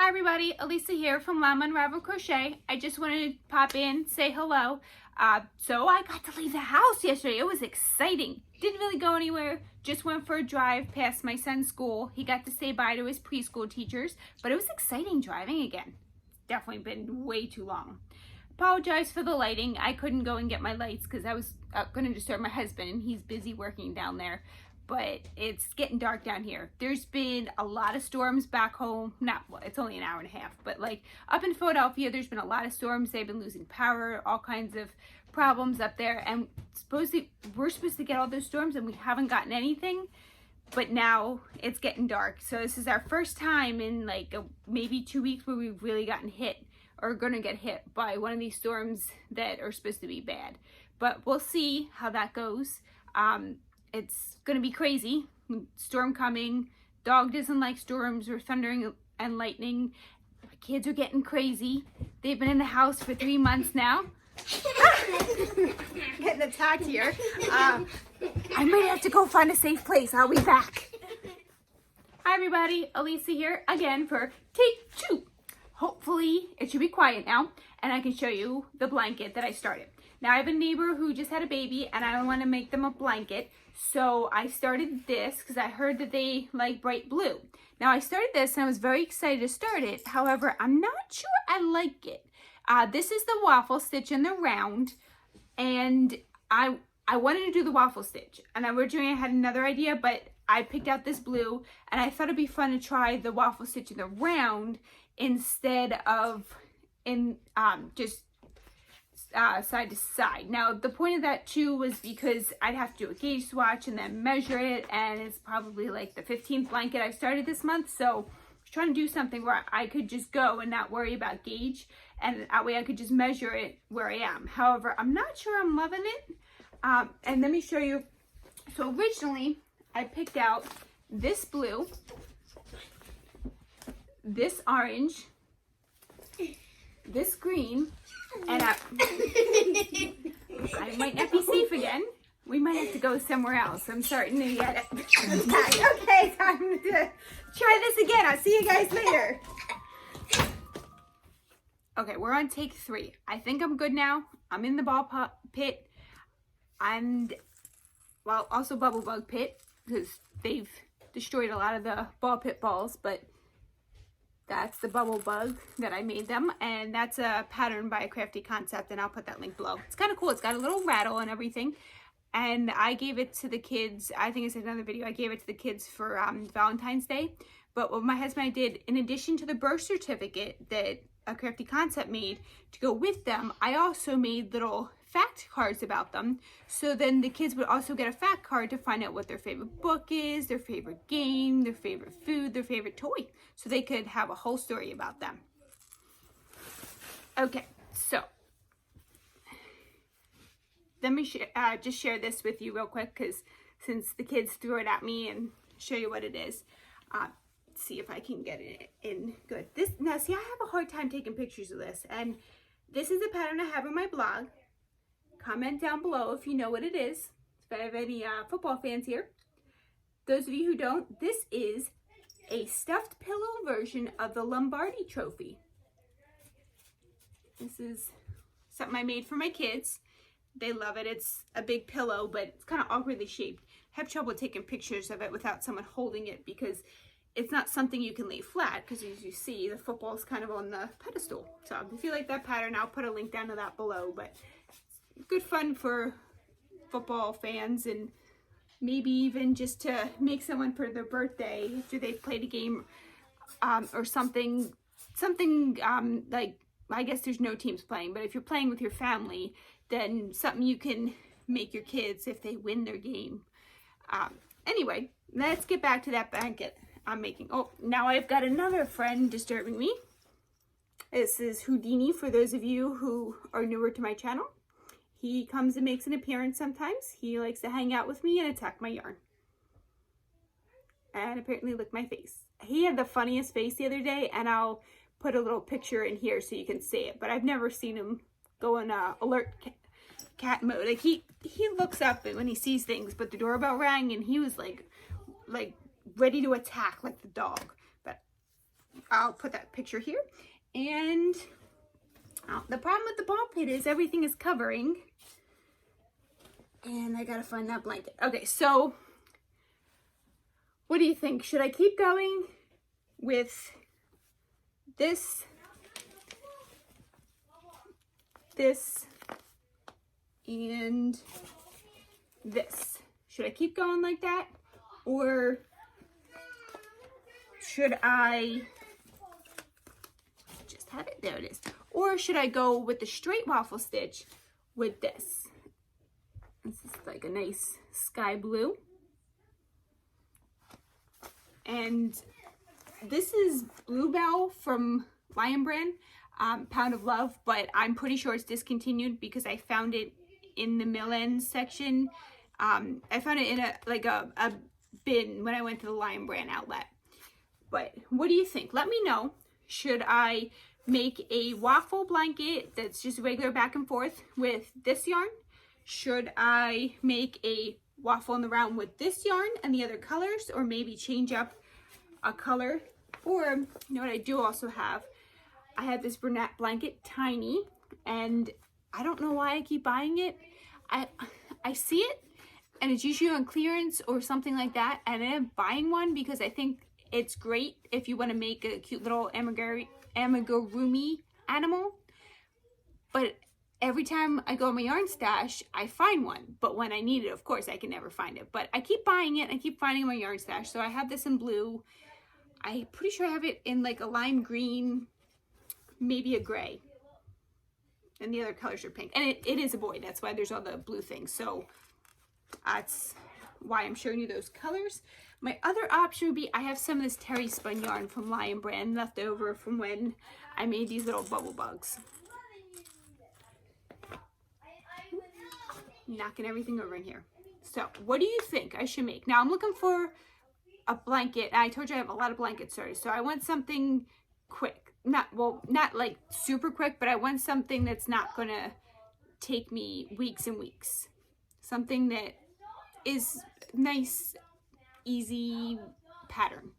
everybody, Elisa here from Llama Unravel Crochet. I just wanted to pop in, say hello. So I got to leave the house yesterday. It was exciting. Didn't really go anywhere. Just went for a drive past my son's school. He got to say bye to his preschool teachers, but it was exciting driving again. Definitely been way too long. Apologize for the lighting. I couldn't go and get my lights because I was going to disturb my husband and he's busy working down there. But it's getting dark down here. There's been a lot of storms back home. Well, it's only an hour and a half, but like up in Philadelphia, there's been a lot of storms. They've been losing power, all kinds of problems up there. And we're supposed to get all those storms and we haven't gotten anything. But now it's getting dark. So this is our first time in like maybe 2 weeks where we've really gotten hit or gonna get hit by one of these storms that are supposed to be bad. But we'll see how that goes. It's gonna be crazy. Storm coming. Dog doesn't like storms or thundering and lightning. My kids are getting crazy. They've been in the house for 3 months now. Getting attacked here. I might have to go find a safe place. I'll be back. Hi everybody, Elisa here again for take 2. Hopefully it should be quiet now and I can show you the blanket that I started. Now I have a neighbor who just had a baby and I want to make them a blanket. So I started this because I heard that they like bright blue. Now I started this and I was very excited to start it. However, I'm not sure I like it. This is the waffle stitch in the round and I wanted to do the waffle stitch and originally I had another idea, but I picked out this blue and I thought it'd be fun to try the waffle stitch in the round instead of in just side to side. Now the point of that too was because I'd have to do a gauge swatch and then measure it, and it's probably like the 15th blanket I started this month, so I was trying to do something where I could just go and not worry about gauge, and that way I could just measure it where I am. However, I'm not sure I'm loving it, and let me show you. So originally I picked out this blue, this orange, this green, and I might not be safe again. We might have to go somewhere else. I'm starting to get it. Okay, time to try this again. I'll see you guys later. Okay, we're on take 3. I think I'm good now. I'm in the ball pit. And, well, also bubble bug pit because they've destroyed a lot of the ball pit balls, but that's the bubble bug that I made them, and that's a pattern by a Crafty Concept, and I'll put that link below. It's kind of cool. It's got a little rattle and everything, and I gave it to the kids. I think it's another video. I gave it to the kids for Valentine's Day, but what my husband and I did, in addition to the birth certificate that a Crafty Concept made to go with them, I also made little fact cards about them, so then the kids would also get a fact card to find out what their favorite book is, their favorite game, their favorite food, their favorite toy, so they could have a whole story about them. Okay, so let me just share this with you real quick, because since the kids threw it at me, and show you what it is. See if I can get it in good. Now see, I have a hard time taking pictures of this, and this is a pattern I have on my blog. Comment down below if you know what it is. If I have any football fans here. Those of you who don't, this is a stuffed pillow version of the Lombardi Trophy. This is something I made for my kids. They love it. It's a big pillow, but it's kind of awkwardly shaped. I have trouble taking pictures of it without someone holding it because it's not something you can lay flat, because as you see, the football is kind of on the pedestal. So if you like that pattern, I'll put a link down to that below. But good fun for football fans, and maybe even just to make someone for their birthday after they've played a game or something like, I guess there's no teams playing, but if you're playing with your family, then something you can make your kids if they win their game. Anyway, let's get back to that blanket I'm making. Oh, now I've got another friend disturbing me. This is Houdini, for those of you who are newer to my channel. He comes and makes an appearance sometimes. He likes to hang out with me and attack my yarn. And apparently lick my face. He had the funniest face the other day, and I'll put a little picture in here so you can see it. But I've never seen him go in alert cat mode. Like he looks up when he sees things, but the doorbell rang and he was like ready to attack like the dog. But I'll put that picture here. And the problem with the ball pit is everything is covering. And I gotta find that blanket. Okay, so what do you think? Should I keep going with this, and this? Should I keep going like that? Or should I just have it? There it is. Or should I go with the straight waffle stitch with this? This is like a nice sky blue. And this is Bluebell from Lion Brand, Pound of Love, but I'm pretty sure it's discontinued because I found it in the mill end section. I found it in a bin when I went to the Lion Brand outlet. But what do you think? Let me know. Should I make a waffle blanket that's just regular back and forth with this yarn? Should I make a waffle in the round with this yarn and the other colors, or maybe change up a color? Or, you know what I do also have? I have this brunette blanket, tiny, and I don't know why I keep buying it. I see it, and it's usually on clearance or something like that, and I end up buying one because I think it's great if you want to make a cute little amigurumi animal. But every time I go in my yarn stash, I find one. But when I need it, of course, I can never find it. But I keep buying it. I keep finding my yarn stash. So I have this in blue. I'm pretty sure I have it in like a lime green, maybe a gray. And the other colors are pink. And it is a boy. That's why there's all the blue things. So that's why I'm showing you those colors. My other option would be, I have some of this terry spun yarn from Lion Brand left over from when I made these little bubble bugs. Knocking everything over in here. So what do you think I should make? Now I'm looking for a blanket. I told you I have a lot of blankets already. So I want something quick. Not like super quick, but I want something that's not gonna take me weeks and weeks. Something that is nice, easy pattern.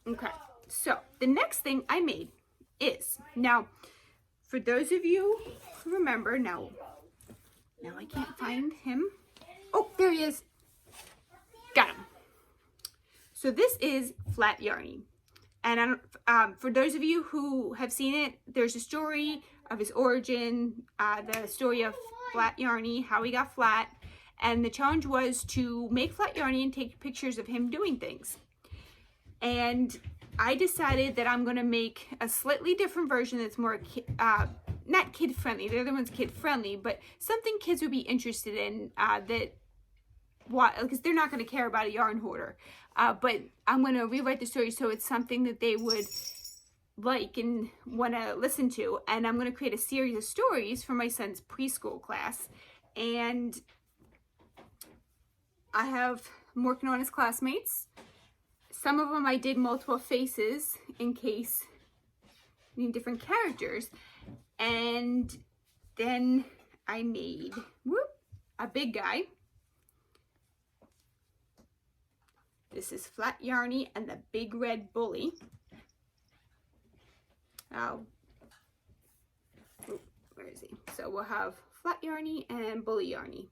Okay, so the next thing I made is, now for those of you who remember, now I can't find him. Oh, there he is. Got him. So this is Flat Yarny. And for those of you who have seen it, there's a story of his origin, the story of Flat Yarny, how he got flat. And the challenge was to make Flat Yarny and take pictures of him doing things. And I decided that I'm going to make a slightly different version that's more, not kid friendly. The other one's kid friendly, but something kids would be interested in, because they're not going to care about a yarn hoarder. But I'm going to rewrite the story so it's something that they would like and want to listen to. And I'm going to create a series of stories for my son's preschool class. And I'm working on his classmates. Some of them I did multiple faces in case you need different characters. And then I made a big guy. This is Flat Yarny and the Big Red Bully. Where is he? So we'll have Flat Yarny and Bully Yarny.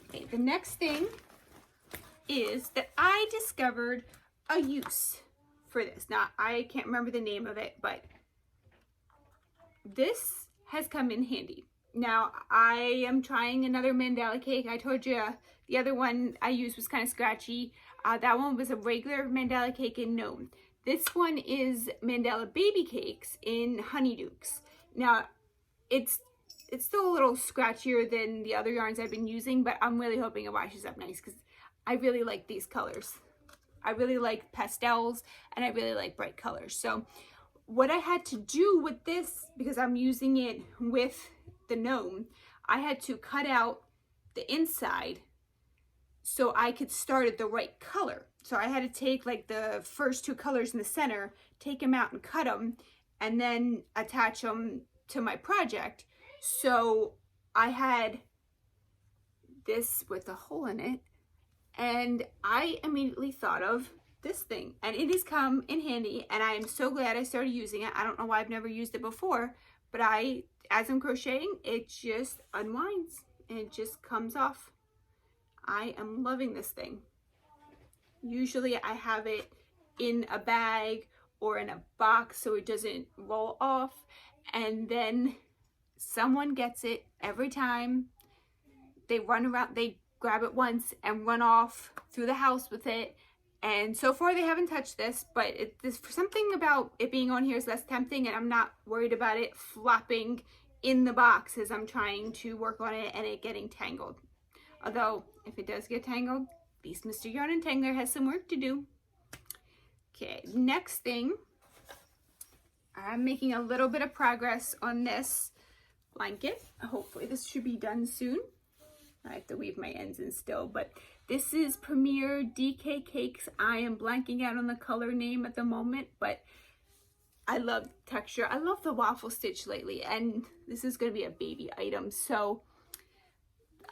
Okay, the next thing is that I discovered a use for this. Now, I can't remember the name of it, but this has come in handy. Now, I am trying another mandala cake. I told you the other one I used was kind of scratchy. That one was a regular mandala cake in gnome. This one is mandala baby cakes in honeydukes. Now, it's still a little scratchier than the other yarns I've been using, but I'm really hoping it washes up nice because I really like these colors. I really like pastels and I really like bright colors. So what I had to do with this, because I'm using it with the gnome, I had to cut out the inside so I could start at the right color. So I had to take like the first two colors in the center, take them out and cut them, and then attach them to my project. So I had this with a hole in it, And I immediately thought of this thing, and it has come in handy, and I am so glad I started using it. I don't know why I've never used it before, but as I'm crocheting, it just unwinds and it just comes off. I am loving this thing. Usually I have it in a bag or in a box so it doesn't roll off, and then someone gets it every time. They run around, they grab it once and run off through the house with it. And so far they haven't touched this, but there's something about it being on here is less tempting, and I'm not worried about it flopping in the box as I'm trying to work on it and it getting tangled. Although, if it does get tangled, at least Mr. Yarn Entangler has some work to do. Okay, next thing, I'm making a little bit of progress on this blanket. Hopefully this should be done soon. I have to weave my ends in still, but this is Premier DK Cakes. I am blanking out on the color name at the moment, but I love texture. I love the waffle stitch lately, and this is going to be a baby item. So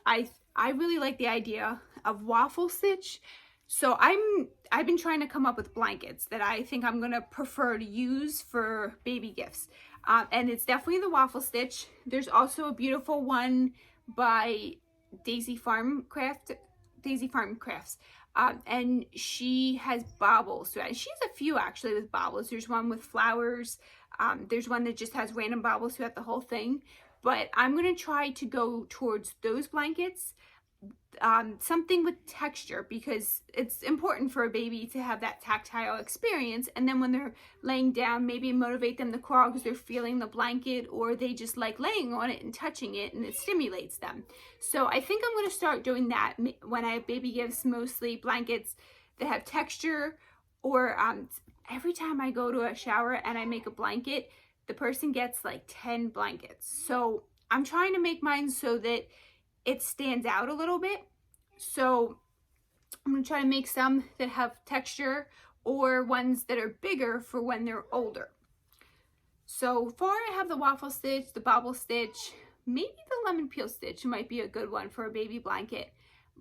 I really like the idea of waffle stitch. So I've been trying to come up with blankets that I think I'm going to prefer to use for baby gifts. And it's definitely the waffle stitch. There's also a beautiful one by Daisy Farm Crafts, and she has baubles. So she has a few actually with baubles. There's one with flowers. There's one that just has random baubles throughout the whole thing. But I'm going to try to go towards those blankets, something with texture, because it's important for a baby to have that tactile experience. And then when they're laying down, maybe motivate them to crawl because they're feeling the blanket, or they just like laying on it and touching it and it stimulates them. So I think I'm going to start doing that when I have baby gifts, mostly blankets that have texture. Or every time I go to a shower and I make a blanket, the person gets like 10 blankets. So I'm trying to make mine so that it stands out a little bit. So I'm going to try to make some that have texture, or ones that are bigger for when they're older. So far I have the waffle stitch, the bobble stitch, maybe the lemon peel stitch might be a good one for a baby blanket.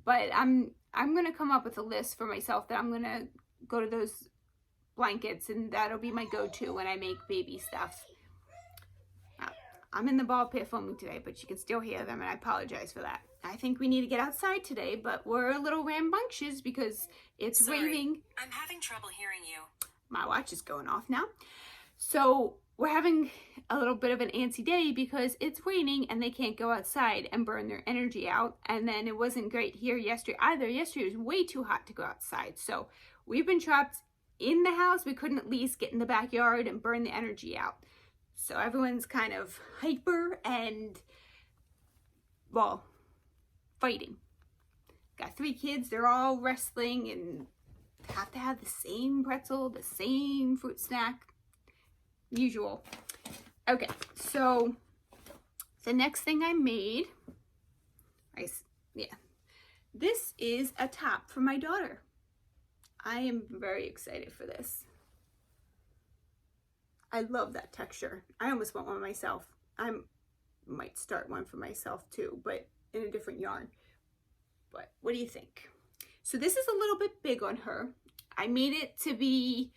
But I'm going to come up with a list for myself that I'm going to go to those blankets, and that'll be my go-to when I make baby stuff. I'm in the ball pit filming today, but you can still hear them, and I apologize for that. I think we need to get outside today, but we're a little rambunctious because it's raining. I'm having trouble hearing you. My watch is going off now. So we're having a little bit of an antsy day because it's raining and they can't go outside and burn their energy out. And then it wasn't great here yesterday either. Yesterday was way too hot to go outside. So we've been trapped in the house. We couldn't at least get in the backyard and burn the energy out. So everyone's kind of hyper and, well, fighting. Got 3 kids, they're all wrestling and have to have the same pretzel, the same fruit snack, usual. Okay, so the next thing I made, this is a top for my daughter. I am very excited for this. I love that texture. I almost want one myself. I might start one for myself too, but in a different yarn. But what do you think? So this is a little bit big on her. I made it to be,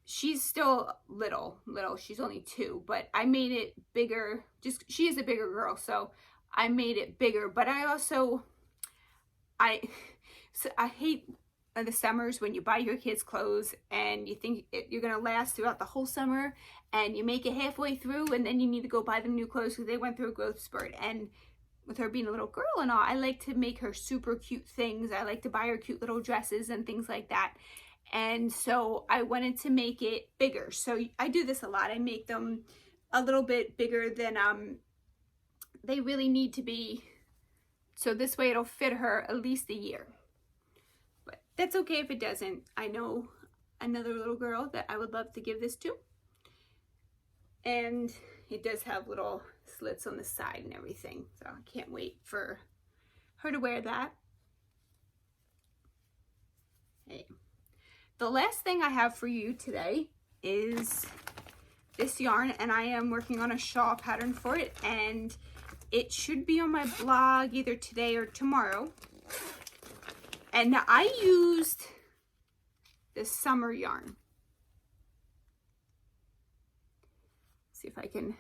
she's still little, she's only 2, but I made it bigger. Just, she is a bigger girl, so I made it bigger. But I also, I hate the summers when you buy your kids clothes and you think you're gonna last throughout the whole summer, and you make it halfway through and then you need to go buy them new clothes because they went through a growth spurt. And with her being a little girl and all, I like to make her super cute things. I like to buy her cute little dresses and things like that. And so I wanted to make it bigger. So I do this a lot. I make them a little bit bigger than they really need to be. So this way it'll fit her at least a year. But that's okay if it doesn't. I know another little girl that I would love to give this to. And it does have little slits on the side and everything. So I can't wait for her to wear that. Hey. The last thing I have for you today is this yarn, and I am working on a shawl pattern for it, and it should be on my blog either today or tomorrow. And I used this summer yarn. See if I can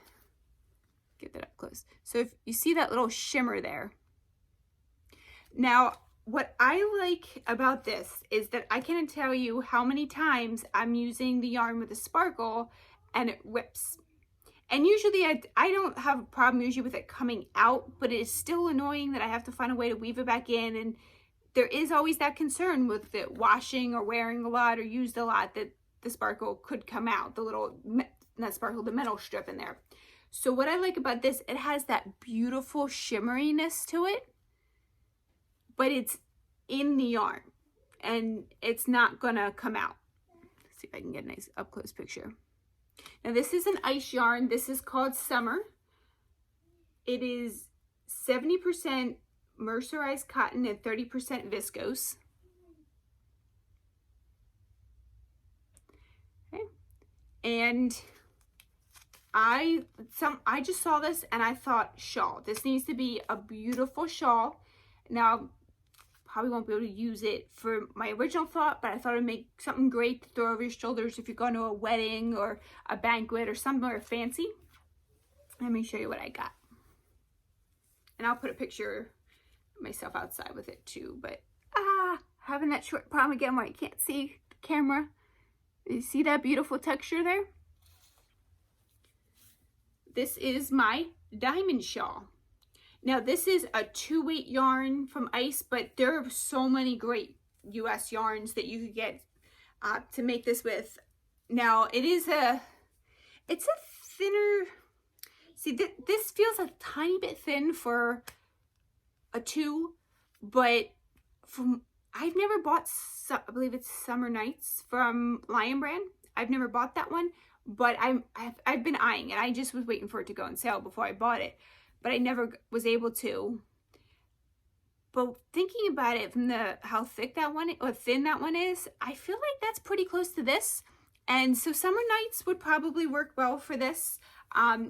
get that up close. So if you see that little shimmer there. Now, what I like about this is that I can't tell you how many times I'm using the yarn with a sparkle and it rips. And usually I don't have a problem usually with it coming out, but it is still annoying that I have to find a way to weave it back in. And there is always that concern with it washing or wearing a lot or used a lot that the sparkle could come out, the little, not sparkle, the metal strip in there. So what I like about this, it has that beautiful shimmeriness to it, but it's in the yarn and it's not gonna come out. Let's see if I can get a nice up close picture. Now this is an ice yarn. This is called Summer. It is 70% mercerized cotton and 30% viscose. Okay. And I just saw this and I thought shawl. This needs to be a beautiful shawl. Now, probably won't be able to use it for my original thought, but I thought it'd make something great to throw over your shoulders if you're going to a wedding or a banquet or somewhere fancy. Let me show you what I got. And I'll put a picture of myself outside with it too, but having that short problem again where I can't see the camera. You see that beautiful texture there? This is my diamond shawl. Now this is a 2-weight yarn from Ice, but there are so many great US yarns that you could get to make this with. Now it's a thinner, see this feels a tiny bit thin for a 2, but I've never bought, I believe it's Summer Nights from Lion Brand. I've never bought that one, but I've been eyeing it. I just was waiting for it to go on sale before I bought it, but I never was able to. But thinking about it from how thick that one or thin that one is, I feel like that's pretty close to this. And so Summer Nights would probably work well for this.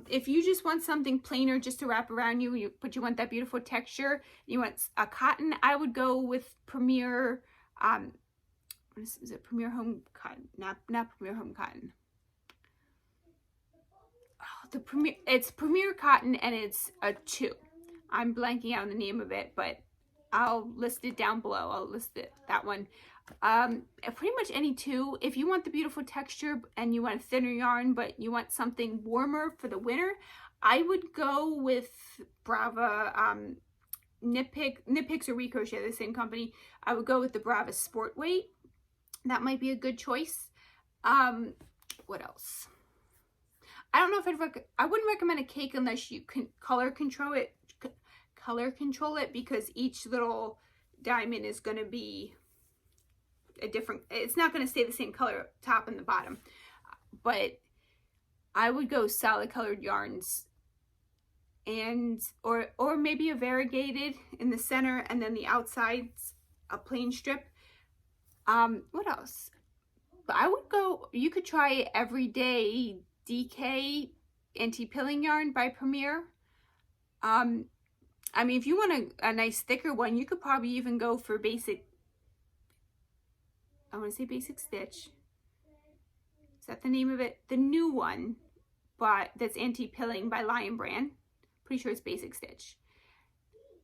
If you just want something plainer just to wrap around you, but you want that beautiful texture, you want a cotton, I would go with Premier, is it Premier Home Cotton? Not Premier Home Cotton. Oh, it's Premier Cotton and it's a 2. I'm blanking out on the name of it, but I'll list it down below. I'll list it, that one. Pretty much any 2. If you want the beautiful texture and you want a thinner yarn, but you want something warmer for the winter, I would go with Brava, Knit Picks or Recrochet, the same company. I would go with the Brava Sport Weight. That might be a good choice. What else? I don't know if I wouldn't recommend a cake unless you can color control it because each little diamond is going to be a different, it's not going to stay the same color top and the bottom. But I would go solid colored yarns and or maybe a variegated in the center and then the outside's a plain strip. What else? But I would go, you could try Everyday DK Anti-Pilling Yarn by Premier. I mean, if you want a nice thicker one, you could probably even go for basic, I want to say Basic Stitch. Is that the name of it? The new one, but that's Anti-Pilling by Lion Brand. Pretty sure it's Basic Stitch.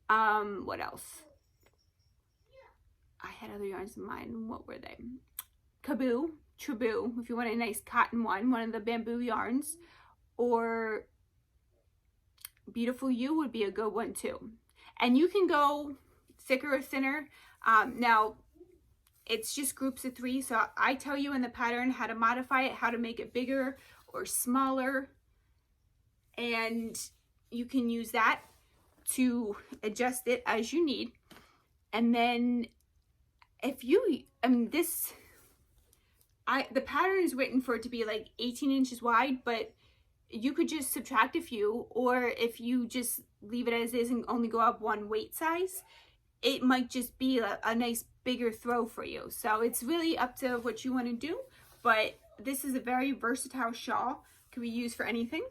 What else? I had other yarns in mind. What were they? Traboo, if you want a nice cotton one of the bamboo yarns, or Beautiful You would be a good one too. And you can go thicker or thinner. Now, it's just groups of 3, so I tell you in the pattern how to modify it, how to make it bigger or smaller, and you can use that to adjust it as you need. And then if you, the pattern is written for it to be like 18 inches wide, but you could just subtract a few, or if you just leave it as is and only go up 1 weight size, it might just be a nice bigger throw for you. So it's really up to what you want to do, but this is a very versatile shawl. It could be used for anything.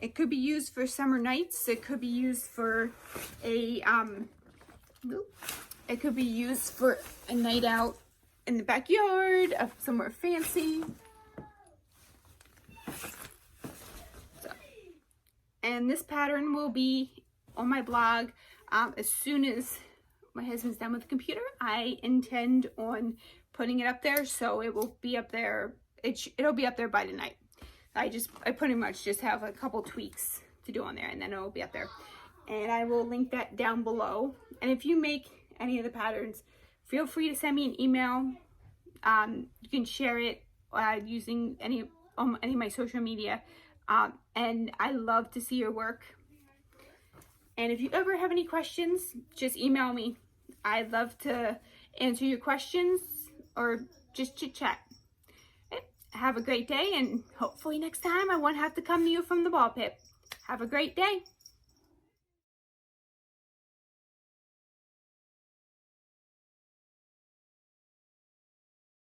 It could be used for summer nights. It could be used for a It could be used for a night out in the backyard, somewhere fancy. So, and this pattern will be on my blog as soon as my husband's done with the computer. I intend on putting it up there, so it will be up there. It'll be up there by tonight. I pretty much just have a couple tweaks to do on there, and then it will be up there. And I will link that down below. And if you make any of the patterns, feel free to send me an email. You can share it using any of my social media. And I love to see your work. And if you ever have any questions, just email me. I'd love to answer your questions or just chit chat. Have a great day, and hopefully next time I won't have to come to you from the ball pit. Have a great day.